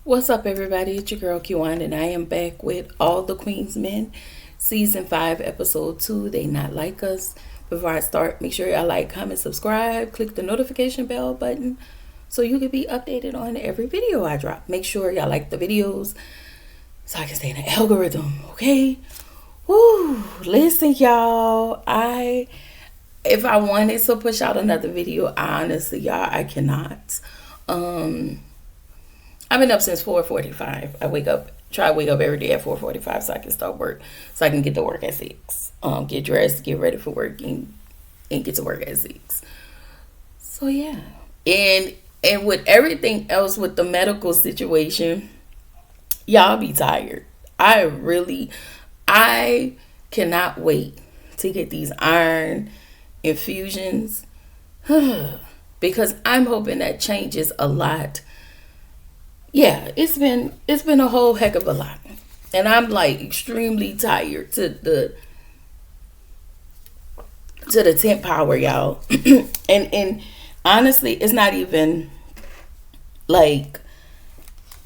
What's up, everybody? It's your girl Q1, and I am back with All the Queen's Men, Season 5, Episode 2. They Not Like Us. Before I start, make sure y'all like, comment, subscribe, click the notification bell button so you can be updated on every video I drop. Make sure y'all like the videos so I can stay in the algorithm, okay? Woo! Listen, y'all. If I wanted to push out another video, honestly, y'all, I cannot. I've been up since 4:45. Try to wake up every day at 4:45 so I can start work, so I can get to work at 6. Get dressed, get ready for work, and get to work at 6. So yeah, and with everything else with the medical situation, y'all be tired. I cannot wait to get these iron infusions because I'm hoping that changes a lot. Yeah, it's been a whole heck of a lot, and I'm like extremely tired to the 10th power, y'all. and honestly, it's not even like,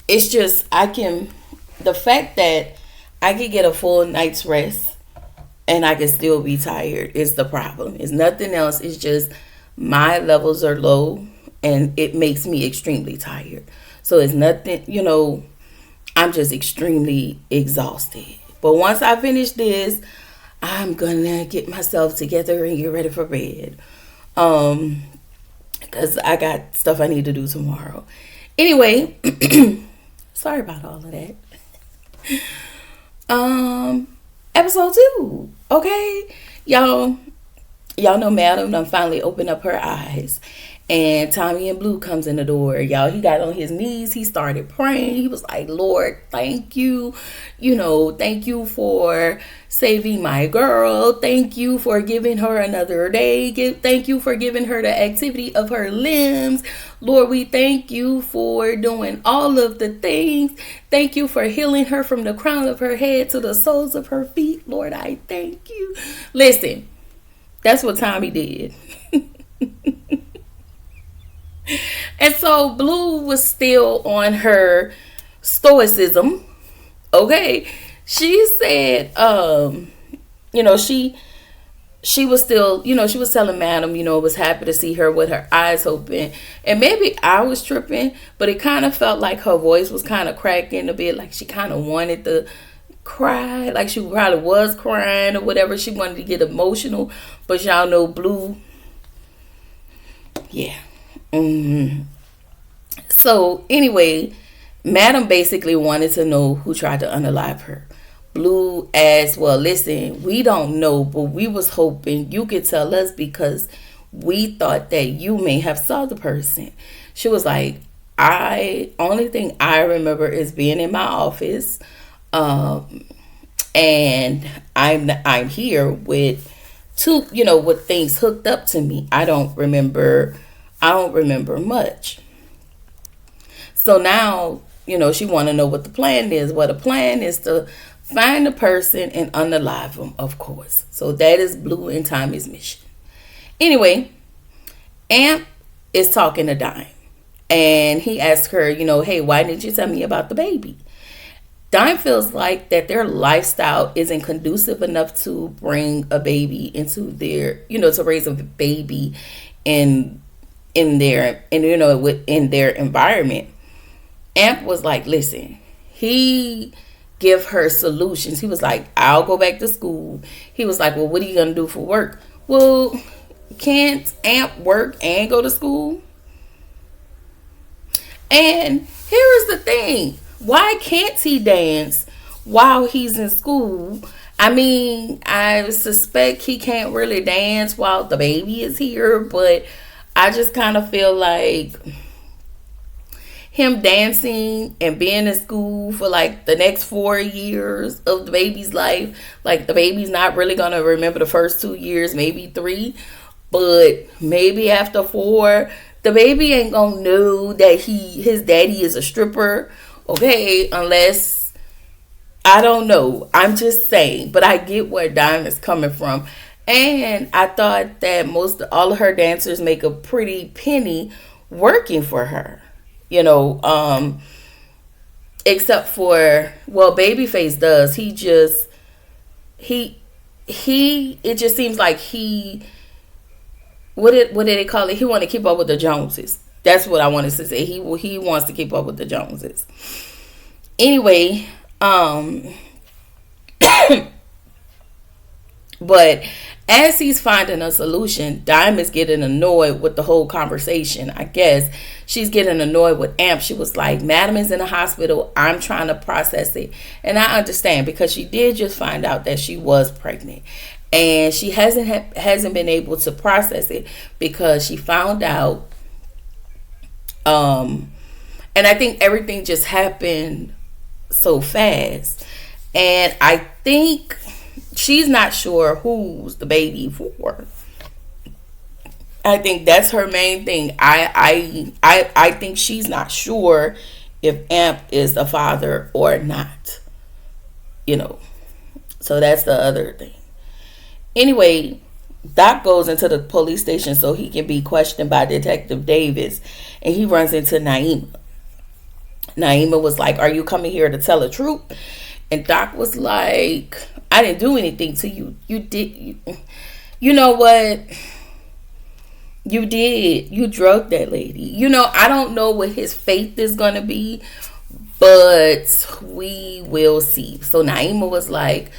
it's just the fact that I can get a full night's rest and I can still be tired is the problem. It's nothing else. It's just my levels are low and it makes me extremely tired. So it's nothing, I'm just extremely exhausted. But once I finish this, I'm gonna get myself together and get ready for bed. Because I got stuff I need to do tomorrow. Anyway, sorry about all of that. Episode 2. Okay. Y'all know Madam done finally opened up her eyes. And Tommy and Blue comes in the door. Y'all, he got on his knees. He started praying. He was like, Lord, thank you. Thank you for saving my girl. Thank you for giving her another day. Thank you for giving her the activity of her limbs. Lord, we thank you for doing all of the things. Thank you for healing her from the crown of her head to the soles of her feet. Lord, I thank you. Listen, that's what Tommy did. And so Blue was still on her stoicism. Okay. She said, she was still, she was telling Madam, was happy to see her with her eyes open. And maybe I was tripping, but it kind of felt like her voice was kind of cracking a bit, like she kind of wanted to cry, like she probably was crying or whatever. She wanted to get emotional, but y'all know Blue. Yeah. So anyway, Madam basically wanted to know who tried to unalive her. Blue asked, well, listen, we don't know, but we was hoping you could tell us because we thought that you may have saw the person. She was like, only thing I remember is being in my office, and I'm here with two, with things hooked up to me. I don't remember much. So now, she want to know what the plan is. Well, the plan is to find the person and unalive them, of course. So that is Blue and Tommy's mission. Anyway, Amp is talking to Dime. And he asked her, hey, why didn't you tell me about the baby? Dime feels like that their lifestyle isn't conducive enough to bring a baby into their, to raise a baby in their environment. Amp was like, listen, he give her solutions. He was like, I'll go back to school. He was like, well, what are you gonna do for work? Well, can't Amp work and go to school? And here is the thing, why can't he dance while he's in school? I mean, I suspect he can't really dance while the baby is here, but I just kind of feel like him dancing and being in school for like the next 4 years of the baby's life, like the baby's not really going to remember the first 2 years, maybe 3, but maybe after 4, the baby ain't going to know that his daddy is a stripper, okay, unless, I don't know. I'm just saying, but I get where Dime is coming from. And I thought that all of her dancers make a pretty penny working for her. except for, well, Babyface does. He it just seems like what did they call it? He want to keep up with the Joneses. That's what I wanted to say. He wants to keep up with the Joneses. Anyway, but as he's finding a solution, Diamond's getting annoyed with the whole conversation. I guess she's getting annoyed with Amp. She was like, Madam is in the hospital. I'm trying to process it. And I understand, because she did just find out that she was pregnant. And she hasn't been able to process it because she found out. And I think everything just happened so fast. And I think she's not sure who's the baby for. I think that's her main thing. I think she's not sure if Amp is the father or not. So that's the other thing. Anyway, Doc goes into the police station so he can be questioned by Detective Davis, and he runs into Naima. Naima was like, are you coming here to tell the truth? And Doc was like, I didn't do anything to you. You did. You know what? You did. You drugged that lady. I don't know what his faith is going to be, but we will see. So Naima was like,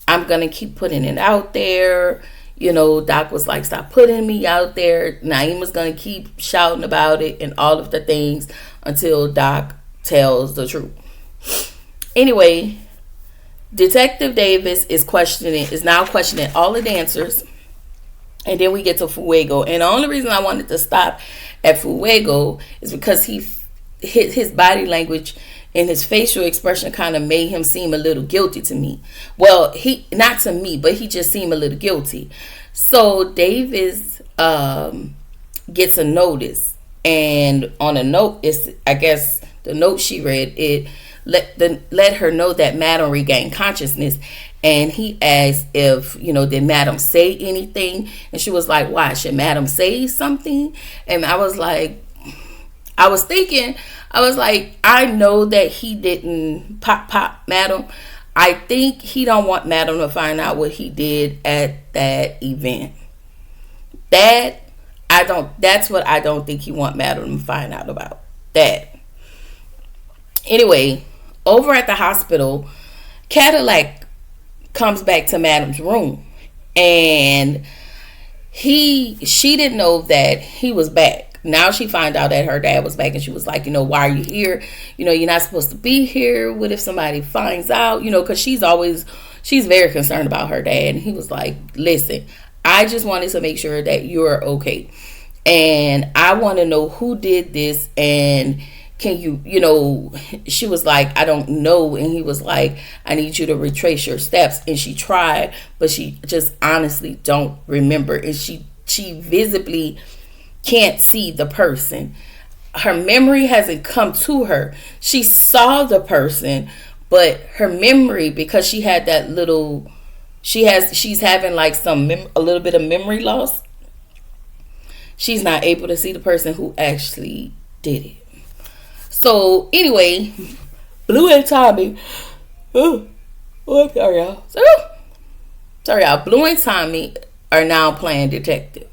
I'm going to keep putting it out there. Doc was like, stop putting me out there. Naima's going to keep shouting about it and all of the things until Doc tells the truth. Anyway, Detective Davis is now questioning all the dancers. And then we get to Fuego. And the only reason I wanted to stop at Fuego is because his body language and his facial expression kind of made him seem a little guilty to me. Well, not to me, but he just seemed a little guilty. So Davis gets a notice. And on a note, I guess the note she read, it let her know that Madam regained consciousness. And he asked if, did Madam say anything? And she was like, why? Should Madam say something? And I was like, I know that he didn't pop Madam. I think he don't want Madam to find out what he did at that event. That's what I don't think he want Madam to find out about. That. Anyway, over at the hospital, Cadillac comes back to Madam's room, and she didn't know that he was back. Now she found out that her dad was back, and she was like, why are you here? You're not supposed to be here. What if somebody finds out? Because she's very concerned about her dad. And he was like, listen, I just wanted to make sure that you're okay, and I want to know who did this, and can you, she was like, I don't know. And he was like, I need you to retrace your steps. And she tried, but she just honestly don't remember. And she visibly can't see the person. Her memory hasn't come to her. She saw the person, but her memory, because she had that little, she's having like a little bit of memory loss. She's not able to see the person who actually did it. So anyway, Blue and Tommy, sorry y'all. Blue and Tommy are now playing detective,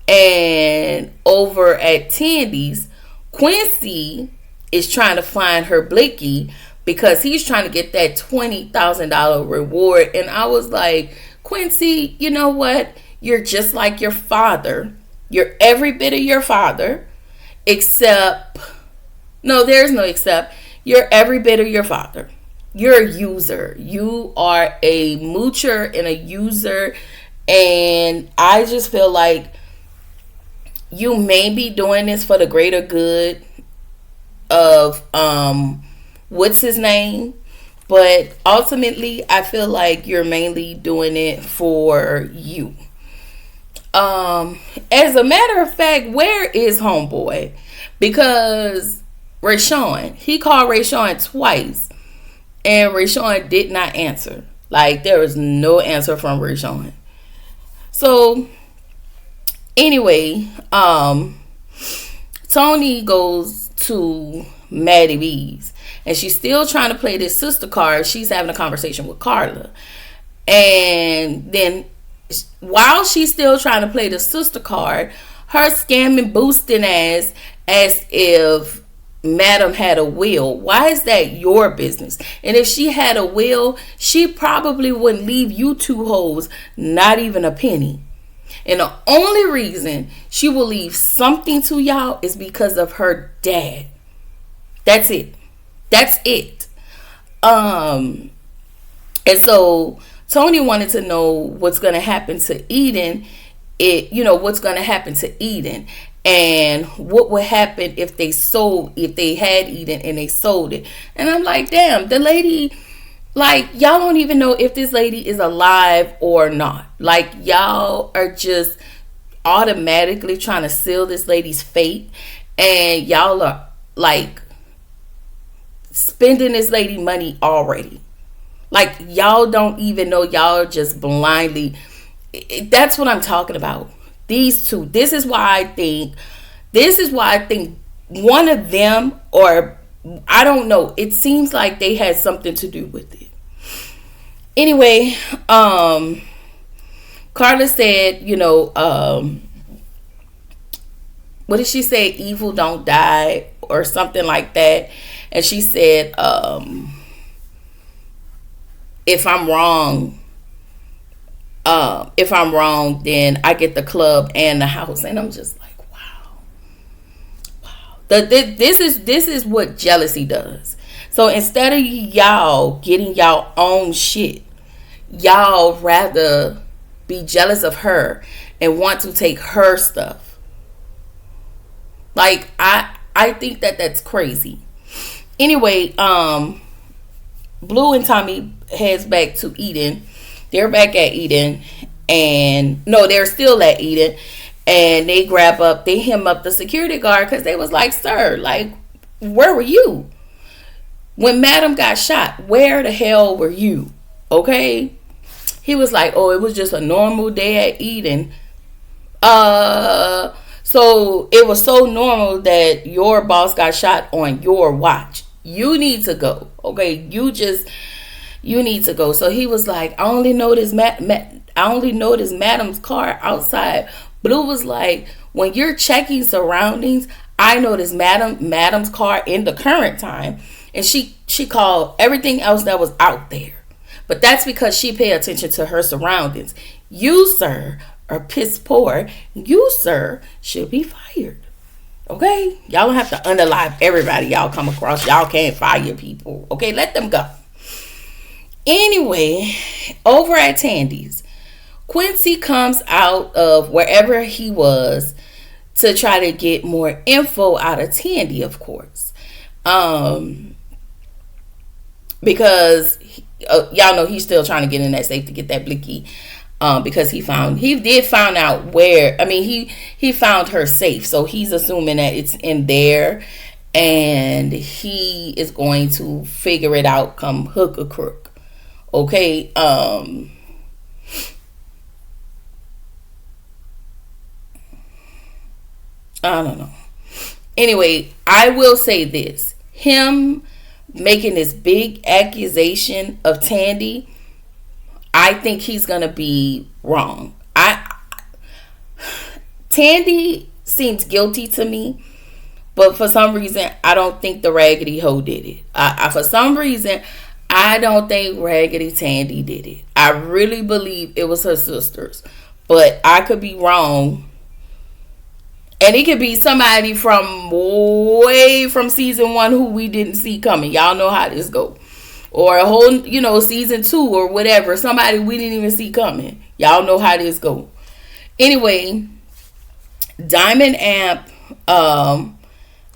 and over at Tandy's, Quincy is trying to find her Blicky because he's trying to get that $20,000 reward. And I was like, Quincy, you know what? You're just like your father. You're every bit of your father, except. No, there's no except. You're every bit of your father. You're a user. You are a moocher and a user. And I just feel like you may be doing this for the greater good of what's his name. But ultimately, I feel like you're mainly doing it for you. As a matter of fact, where is Homeboy? Because Rayshawn, he called Rayshawn twice, and Rayshawn did not answer. Like, there was no answer from Rayshawn. So anyway, Tony goes to Maddie B's. And she's still trying to play this sister card. She's having a conversation with Carla. And then while she's still trying to play the sister card, her scamming, boosting ass as if Madam had a will. Why is that your business? And if she had a will, she probably wouldn't leave you two hoes not even a penny. And the only reason she will leave something to y'all is because of her dad. That's it. That's it. And so Tony wanted to know what's going to happen to Eden. What's going to happen to Eden. And what would happen if they had Eden and they sold it. And I'm like, damn, the lady, like, y'all don't even know if this lady is alive or not. Like, y'all are just automatically trying to seal this lady's fate. And y'all are, like, spending this lady money already. Like, y'all don't even know. Y'all are just blindly. That's what I'm talking about. These two. This is why I think one of them, or I don't know, it seems like they had something to do with it. Anyway, Carla said, what did she say? Evil don't die or something like that. And she said, if I'm wrong, then I get the club and the house. And I'm just like, wow. This is what jealousy does. So instead of y'all getting y'all own shit, y'all rather be jealous of her and want to take her stuff. Like, I think that's crazy. Anyway, Blue and Tommy heads back to Eden. They're back at Eden, and no, they're still at Eden, and they hem up the security guard because they was like, sir, like, where were you when Madam got shot? Where the hell were you? Okay. He was like, oh, it was just a normal day at Eden. So it was so normal that your boss got shot on your watch. You need to go. Okay. You need to go. So he was like, I only noticed Madam's car outside. Blue was like, when you're checking surroundings, I noticed Madam's car in the current time. And she called everything else that was out there. But that's because she paid attention to her surroundings. You, sir, are piss poor. You, sir, should be fired. Okay? Y'all don't have to unalive everybody y'all come across. Y'all can't fire people. Okay? Let them go. Anyway, over at Tandy's, Quincy comes out of wherever he was to try to get more info out of Tandy, of course. Because y'all know he's still trying to get in that safe to get that blicky. Because he did find out where, he found her safe. So he's assuming that it's in there, and he is going to figure it out come hook or crook. Okay, I don't know. Anyway, I will say this. Him making this big accusation of Tandy, I think he's going to be wrong. Tandy seems guilty to me, but for some reason, I don't think the Raggedy Hoe did it. For some reason, I don't think Raggedy Tandy did it. I really believe it was her sisters. But I could be wrong. And it could be somebody from way from season 1 who we didn't see coming. Y'all know how this go. Or a whole, season 2 or whatever. Somebody we didn't even see coming. Y'all know how this go. Anyway, Diamond Amp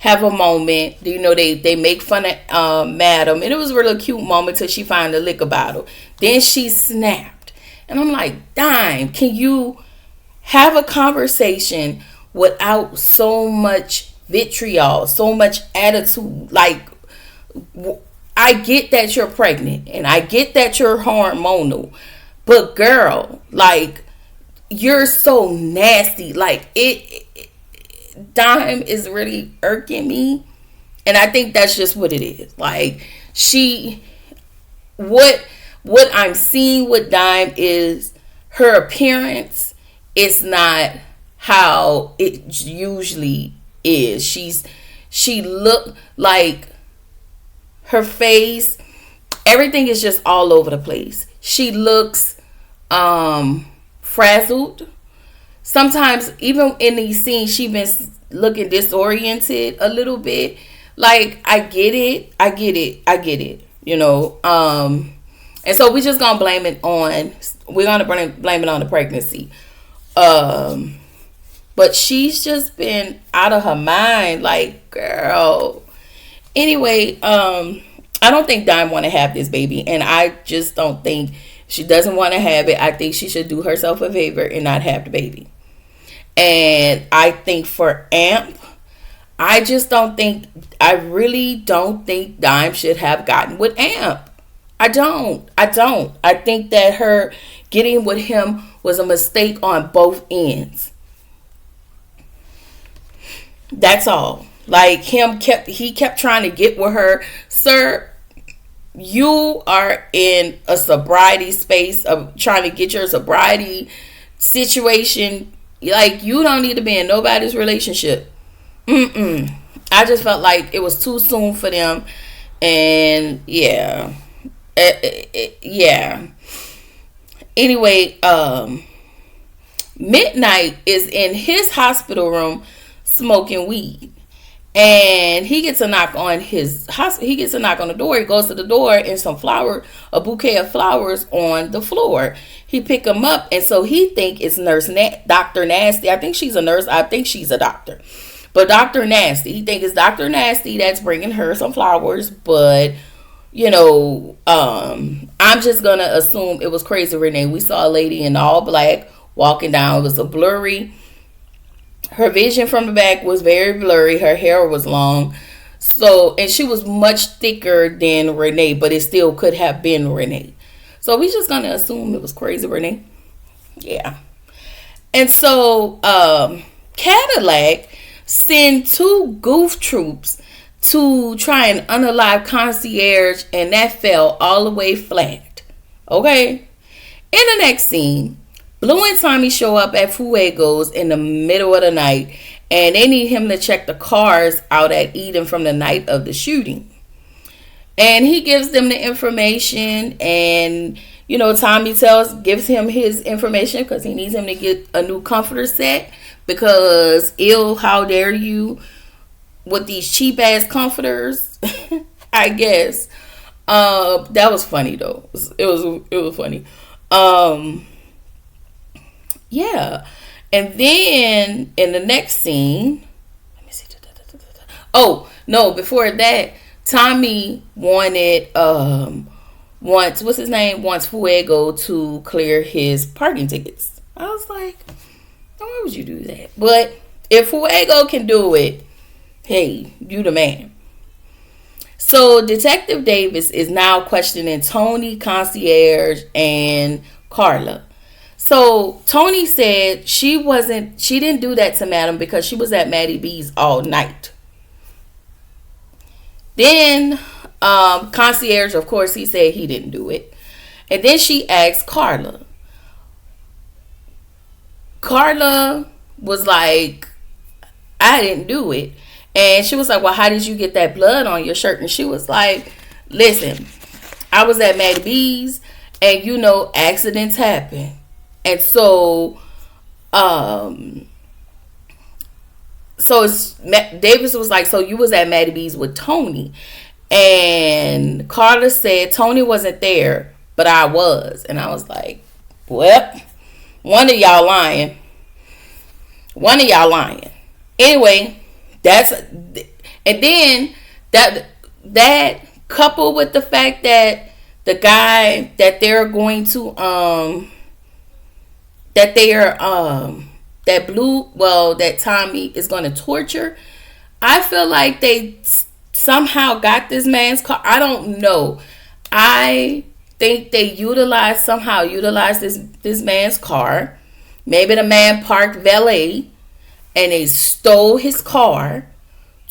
have a moment. They make fun of Madam, and it was a really cute moment till she found the liquor bottle. Then she snapped, and I'm like, Dime, can you have a conversation without so much vitriol, so much attitude? Like, I get that you're pregnant, and I get that you're hormonal, but girl, like, you're so nasty. Like, Dime is really irking me. And I think that's just what it is. Like, she, what I'm seeing with Dime is her appearance is not how it usually is. She look like her face, everything is just all over the place. She looks frazzled. Sometimes even in these scenes she been looking disoriented a little bit. Like, I get it, you know. And so we're just gonna blame it on the pregnancy. But she's just been out of her mind, like, girl. Anyway, I don't think Dime want to have this baby, and I just don't think she doesn't want to have it. I think she should do herself a favor and not have the baby. And I think for Amp, I really don't think Dime should have gotten with Amp. I don't. I think that her getting with him was a mistake on both ends. That's all. Like, he kept trying to get with her. Sir, you are in a sobriety space of trying to get your sobriety situation. Like, you don't need to be in nobody's relationship. I just felt like it was too soon for them. And yeah. Yeah. Anyway, Midnight is in his hospital room smoking weed. And he gets a knock on the door. He goes to the door and a bouquet of flowers on the floor. He pick them up, and so he think it's Dr. Nasty. I think she's a nurse. I think she's a doctor. But Dr. Nasty, he think it's Dr. Nasty that's bringing her some flowers. But, you know, I'm just going to assume it was Crazy Renee. We saw a lady in all black walking down. It was a blurry. Her vision from the back was very blurry. Her hair was long. So, and she was much thicker than Renee, but it still could have been Renee. So we just gonna assume it was Crazy Renee. Yeah. And so Cadillac sent 2 goof troops to try and unalive Concierge, and that fell all the way flat. Okay? In the next scene, Blue and Tommy show up at Fuego's in the middle of the night, and they need him to check the cars out at Eden from the night of the shooting. And he gives them the information, and, you know, Tommy gives him his information because he needs him to get a new comforter set because, how dare you with these cheap ass comforters. I guess. That was funny though. It was funny. Yeah. And then in the next scene, let me see. Oh, no, before that, Tommy wants Fuego to clear his parking tickets. I was like, why would you do that? But if Fuego can do it, hey, you the man. So Detective Davis is now questioning Tony, Concierge, and Carla. So Tony said she didn't do that to Madam because she was at Maddie B's all night. Then Concierge, of course, he said he didn't do it. And then she asked Carla. Carla was like, I didn't do it. And she was like, well, how did you get that blood on your shirt? And she was like, listen, I was at Maddie B's, and you know, accidents happen. And so, Davis was like, so you was at Maddie B's with Tony. And Carla said Tony wasn't there, but I was. And I was like, well, one of y'all lying. Anyway, and then that coupled with the fact that the guy that they're going to that Tommy is going to torture, I feel like they somehow got this man's car. I don't know. I think they utilized this man's car. Maybe the man parked valet and they stole his car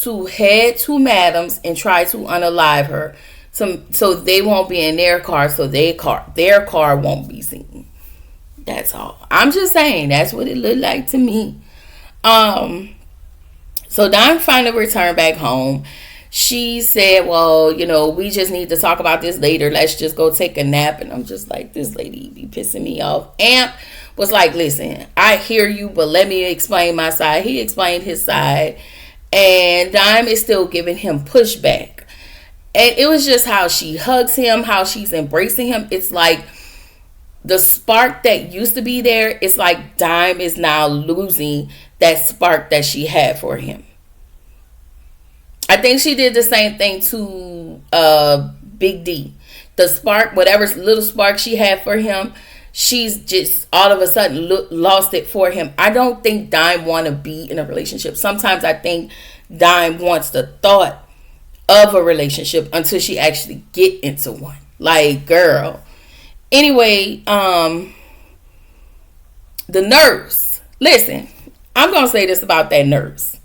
to head to Madam's and try to unalive her, so they won't be in their car, so their car won't be seen. That's all. I'm just saying that's what it looked like to me. So Dime finally returned back home. She said, well, we just need to talk about this later. Let's just go take a nap. And I'm just like, this lady be pissing me off. Amp was like, listen, I hear you, but let me explain my side. He explained his side. And Dime is still giving him pushback. And it was just how she hugs him, how she's embracing him. It's like the spark that used to be there, it's like Dime is now losing that spark that she had for him. I think she did the same thing to Big D. The spark, whatever little spark she had for him, she's just all of a sudden lost it for him. I don't think Dime want to be in a relationship. Sometimes I think Dime wants the thought of a relationship until she actually get into one. Like, girl. Anyway, the nurse. Listen, I'm going to say this about that nurse.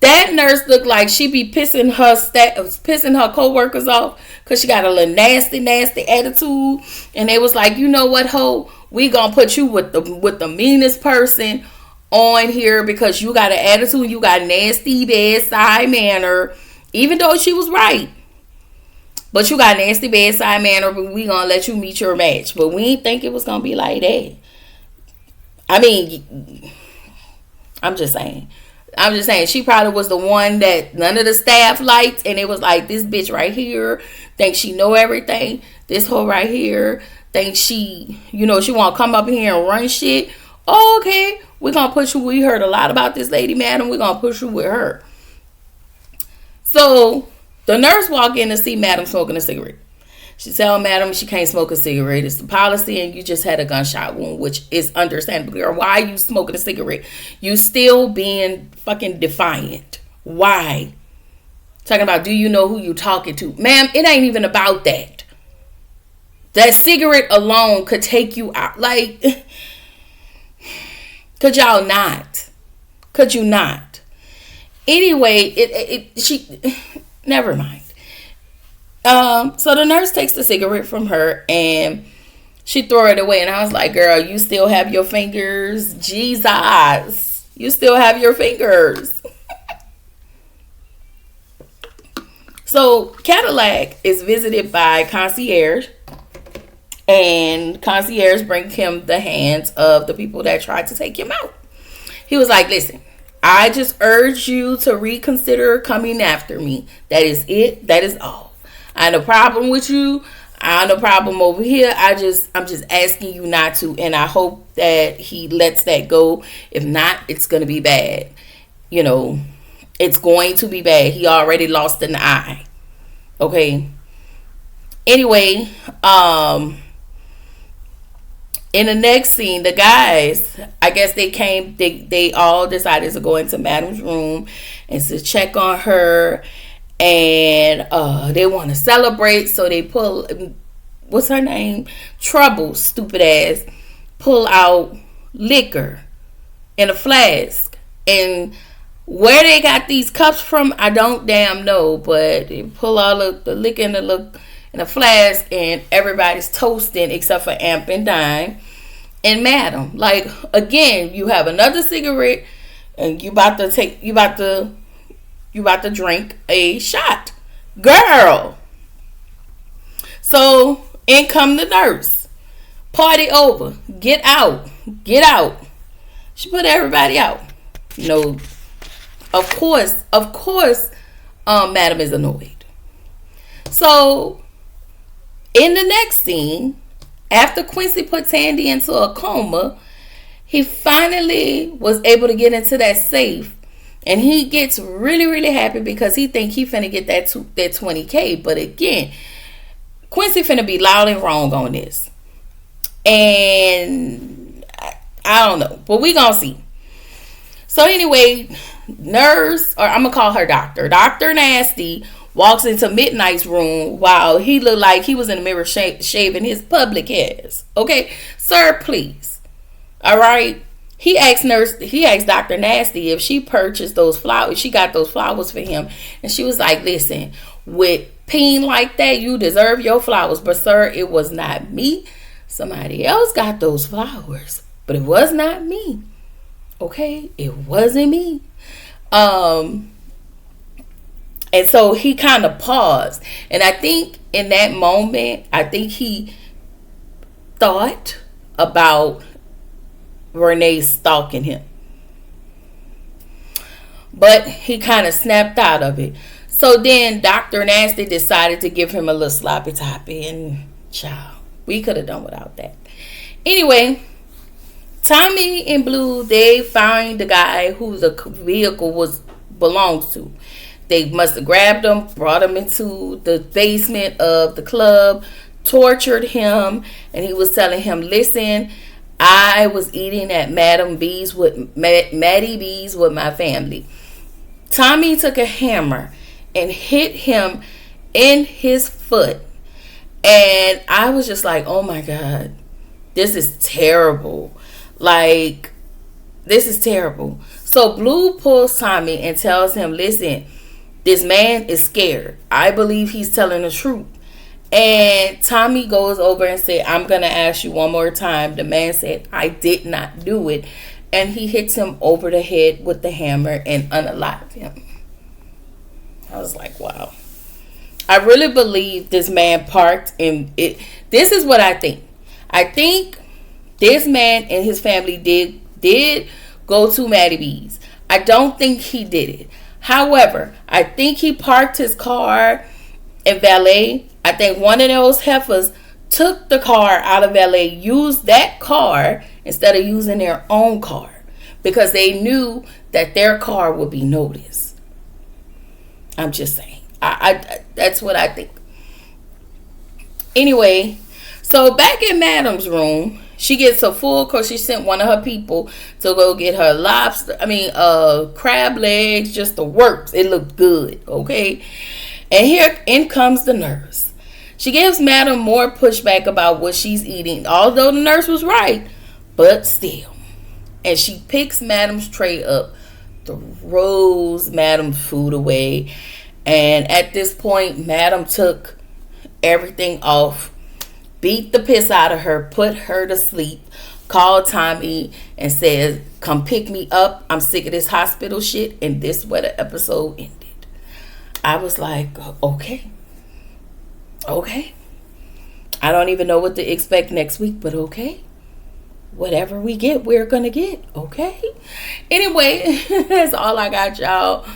That nurse looked like she be pissing her co-workers off because she got a little nasty attitude. And they was like, you know what, ho? We gonna put you with the meanest person on here because you got an attitude. You got nasty bedside manner. Even though she was right. But you got nasty bedside manner, but we gonna let you meet your match. But we didn't think it was gonna be like that. I mean, I'm just saying, she probably was the one that none of the staff liked, and it was like, this bitch right here thinks she know everything. This hoe right here thinks she want to come up here and run shit. Oh, okay, we're going to put you, we heard a lot about this lady, madam. We're going to push you with her. So, the nurse walked in to see Madam smoking a cigarette. She tell Madam she can't smoke a cigarette. It's the policy, and you just had a gunshot wound, which is understandable. Or why are you smoking a cigarette? You still being fucking defiant. Why? Talking about, do you know who you talking to? Ma'am, it ain't even about that. That cigarette alone could take you out. Like, could y'all not? Could you not? Anyway, she, never mind. So the nurse takes the cigarette from her and she throw it away. And I was like, girl, you still have your fingers? Jesus. You still have your fingers. So Cadillac is visited by concierge. And concierge brings him the hands of the people that tried to take him out. He was like, listen, I just urge you to reconsider coming after me. That is it. That is all. I have no problem with you. I have no problem over here. I'm just asking you not to. And I hope that he lets that go. If not, it's going to be bad. It's going to be bad. He already lost an eye. Okay. Anyway, in the next scene, the guys, I guess they all decided to go into Madam's room and to check on her. And they want to celebrate, so they pull, what's her name? Trouble, stupid ass, pull out liquor in a flask. And where they got these cups from, I don't damn know. But they pull all of the liquor in a flask, and everybody's toasting except for Amp and Dime and Madam. Like, again, you have another cigarette, and you about to drink a shot. Girl. So, in come the nurse. Party over. Get out. Get out. She put everybody out. Of course, Madam is annoyed. So, in the next scene, after Quincy put Tandy into a coma, he finally was able to get into that safe. And he gets really, really happy because he think he finna get that 20K. But again, Quincy finna be loud and wrong on this. And I don't know. But we gonna see. So anyway, nurse, or I'm gonna call her doctor. Dr. Nasty walks into Midnight's room while he looked like he was in the mirror shaving his public hairs. Okay? Sir, please. All right? He asked Dr. Nasty if she purchased those flowers. She got those flowers for him. And she was like, listen, with peen like that, you deserve your flowers. But sir, it was not me. Somebody else got those flowers. But it was not me. Okay? It wasn't me. And so he kind of paused. And I think in that moment, I think he thought about Renee stalking him. But he kind of snapped out of it. So then Dr. Nasty decided to give him a little sloppy toppy. And child, we could have done without that. Anyway, Tommy and Blue, they find the guy who the vehicle belongs to. They must have grabbed him, brought him into the basement of the club, tortured him, and he was telling him, listen, I was eating at Maddie B's with my family. Tommy took a hammer and hit him in his foot. And I was just like, oh my God, this is terrible. Like, this is terrible. So Blue pulls Tommy and tells him, listen, this man is scared. I believe he's telling the truth. And Tommy goes over and said, I'm going to ask you one more time. The man said, I did not do it. And he hits him over the head with the hammer and unalived him. I was like, wow. I really believe this man parked in it. This is what I think. I think this man and his family did go to Maddie B's. I don't think he did it. However, I think he parked his car in valet. I think one of those heifers took the car out of valet, used that car instead of using their own car because they knew that their car would be noticed. I'm just saying. I that's what I think. Anyway, so back in Madam's room, she gets a full because she sent one of her people to go get her crab legs, just the works. It looked good, okay? And here in comes the nurse. She gives Madam more pushback about what she's eating, although the nurse was right, but still. And she picks Madam's tray up, throws Madam's food away. And at this point, Madam took everything off, beat the piss out of her, put her to sleep, called Tommy and said, come pick me up. I'm sick of this hospital shit. And this is where the episode ended. I was like, okay. I don't even know what to expect next week, but okay. Whatever we get, we're going to get. Okay. Anyway, that's all I got, y'all.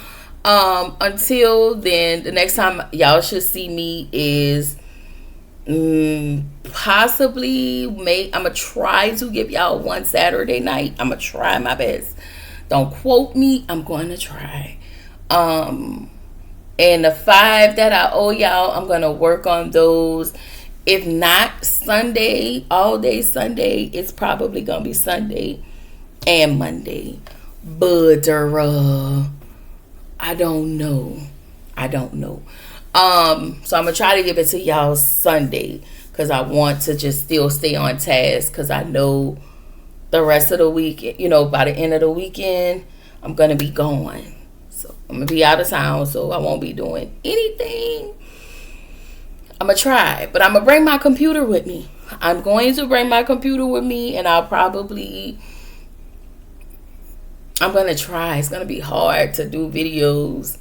Until then, the next time y'all should see me is possibly I'm gonna try to give y'all one Saturday night. I'm gonna try my best. Don't quote me. I'm going to try. And the 5 that I owe y'all, I'm gonna work on those. If not Sunday, all day Sunday, it's probably gonna be Sunday and Monday. But I don't know. So I'm gonna try to give it to y'all Sunday because I want to just still stay on task because I know the rest of the week, by the end of the weekend, I'm gonna be gone. So I'm gonna be out of town, so I won't be doing anything. I'm gonna try, but I'm gonna bring my computer with me. I'm going to bring my computer with me, and I'm gonna try. It's gonna be hard to do videos.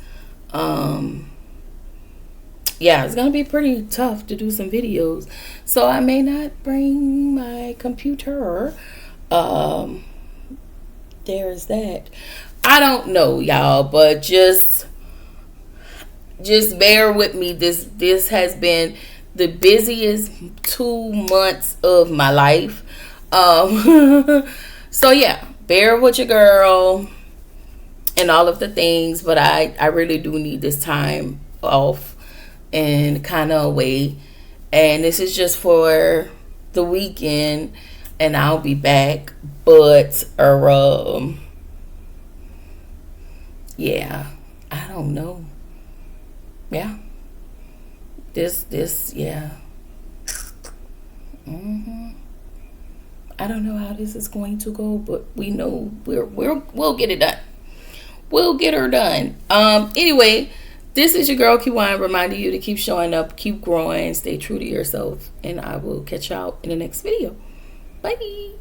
It's gonna be pretty tough to do some videos. So I may not bring my computer. There's that. I don't know, y'all, but just bear with me. This has been the busiest 2 months of my life. So yeah, bear with your girl and all of the things, but I really do need this time off and kind of away. And this is just for the weekend, and I'll be back. But yeah, I don't know. Yeah, this yeah. I don't know how this is going to go, but we know we'll get it done. We'll get her done. Anyway, this is your girl Kiwan reminding you to keep showing up, keep growing, stay true to yourself, and I will catch y'all in the next video. Bye.